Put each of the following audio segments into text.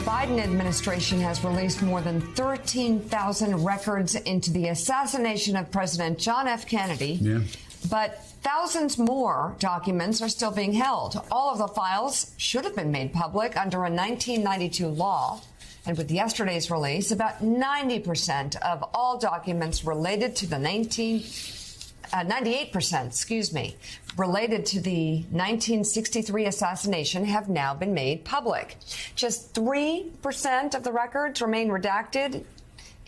Biden administration has released more than 13,000 records into the assassination of President John F. Kennedy. Yeah. But thousands more documents are still being held. All of the files should have been made public under a 1992 law. And with yesterday's release, about 90% of all documents related to the 98%, related to the 1963 assassination have now been made public. Just 3% of the records remain redacted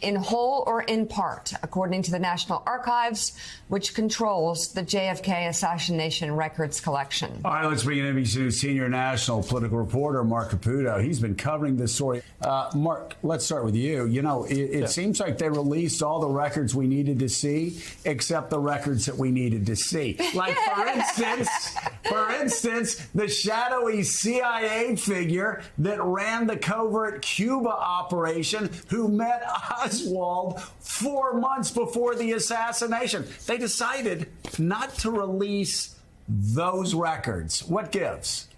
in whole or in part, according to the National Archives, which controls the JFK assassination records collection. All right, let's bring in NBC News senior national political reporter Mark Caputo. He's been covering this story. Mark, let's start with you. You know, it seems like they released all the records we needed to see, except the records that we needed to see. Like, for instance, the shadowy CIA figure that ran the covert Cuba operation who met Oswald 4 months before the assassination. They decided not to release those records. What gives?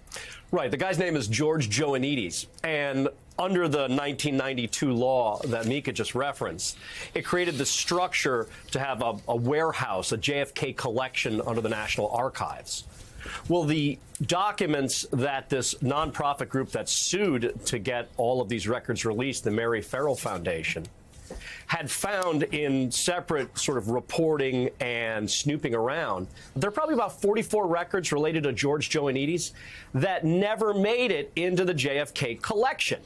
Right. The guy's name is George Joanides. And under the 1992 law that Mika just referenced, it created the structure to have a warehouse, a JFK collection under the National Archives. Well, the documents that this nonprofit group that sued to get all of these records released, the Mary Farrell Foundation, had found in separate sort of reporting and snooping around, there are probably about 44 records related to George Joanides that never made it into the JFK collection.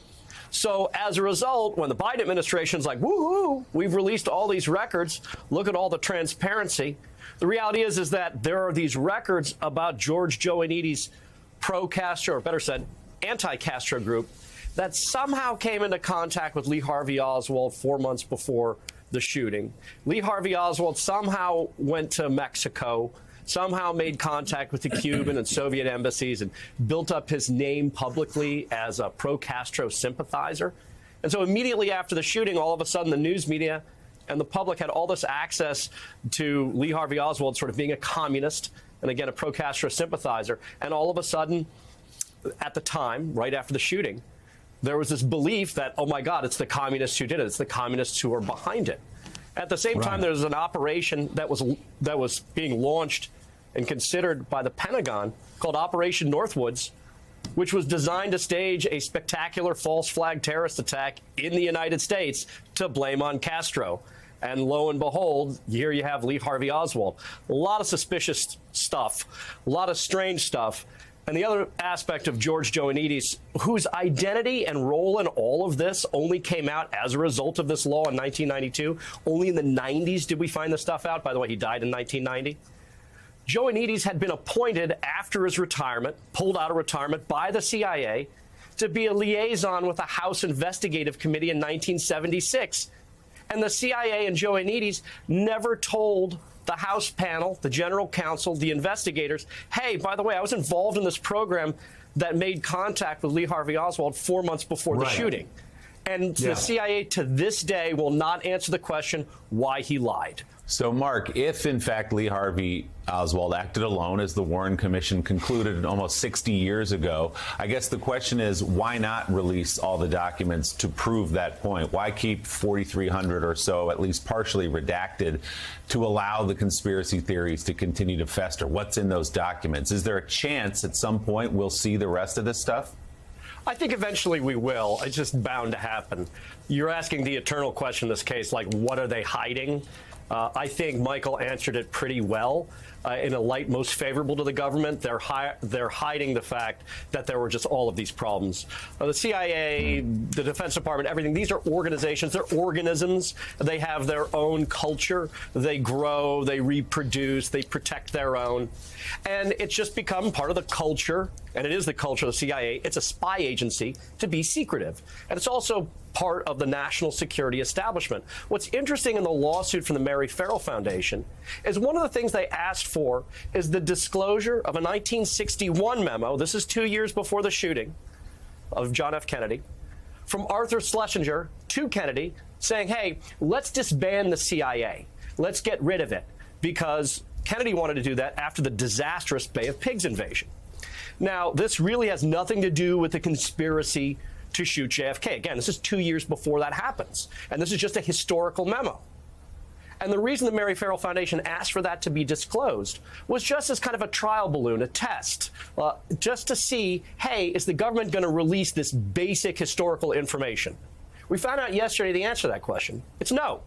So as a result, when the Biden administration's like, woohoo, we've released all these records, look at all the transparency, the reality is that there are these records about George Joanides' pro-Castro, or better said, anti-Castro group, that somehow came into contact with Lee Harvey Oswald 4 months before the shooting. Lee Harvey Oswald somehow went to Mexico, somehow made contact with the Cuban and Soviet embassies and built up his name publicly as a pro-Castro sympathizer. And so immediately after the shooting, all of a sudden the news media and the public had all this access to Lee Harvey Oswald sort of being a communist and, again, a pro-Castro sympathizer. And all of a sudden, at the time, right after the shooting, there was this belief that, oh, my God, it's the communists who did it. It's the communists who are behind it. At the same time, there was an operation that was being launched and considered by the Pentagon called Operation Northwoods, which was designed to stage a spectacular false flag terrorist attack in the United States to blame on Castro. And lo and behold, here you have Lee Harvey Oswald. A lot of suspicious stuff, a lot of strange stuff. And the other aspect of George Joanides, whose identity and role in all of this only came out as a result of this law in 1992. Only in the 90s did we find this stuff out. By the way, he died in 1990. Joanides had been appointed after his retirement, pulled out of retirement by the CIA, to be a liaison with the House Investigative Committee in 1976. And the CIA and Joanides never told the House panel, the general counsel, the investigators, hey, by the way, I was involved in this program that made contact with Lee Harvey Oswald 4 months before the shooting. And the CIA to this day will not answer the question why he lied. So, Mark, if in fact Lee Harvey Oswald acted alone, as the Warren Commission concluded almost 60 years ago, I guess the question is, why not release all the documents to prove that point? Why keep 4,300 or so, at least partially redacted, to allow the conspiracy theories to continue to fester? What's in those documents? Is there a chance at some point we'll see the rest of this stuff? I think eventually we will. It's just bound to happen. You're asking the eternal question in this case, like, what are they hiding? I think Michael answered it pretty well. In a light most favorable to the government, they're hiding the fact that there were just all of these problems. The CIA, the Defense Department, everything, these are organizations. They're organisms. They have their own culture. They grow, they reproduce, they protect their own. And it's just become part of the culture, and it is the culture of the CIA. It's a spy agency to be secretive. And it's also part of the national security establishment. What's interesting in the lawsuit from the Mary Farrell Foundation is one of the things they asked for is the disclosure of a 1961 memo. This is 2 years before the shooting of John F. Kennedy, from Arthur Schlesinger to Kennedy, saying, hey, let's disband the CIA. Let's get rid of it, because Kennedy wanted to do that after the disastrous Bay of Pigs invasion. Now, this really has nothing to do with the conspiracy to shoot JFK. Again, this is 2 years before that happens. And this is just a historical memo. And the reason the Mary Farrell Foundation asked for that to be disclosed was just as kind of a trial balloon, a test, just to see, hey, is the government going to release this basic historical information? We found out yesterday the answer to that question. It's no.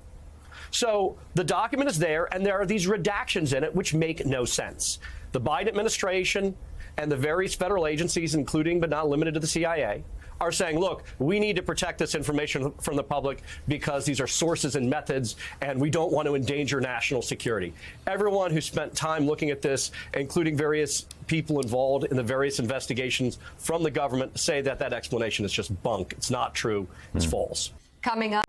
So the document is there, and there are these redactions in it which make no sense. The Biden administration and the various federal agencies, including but not limited to the CIA, are saying, look, we need to protect this information from the public because these are sources and methods, and we don't want to endanger national security. Everyone who spent time looking at this, including various people involved in the various investigations from the government, say that that explanation is just bunk. It's not true. It's false. Coming up.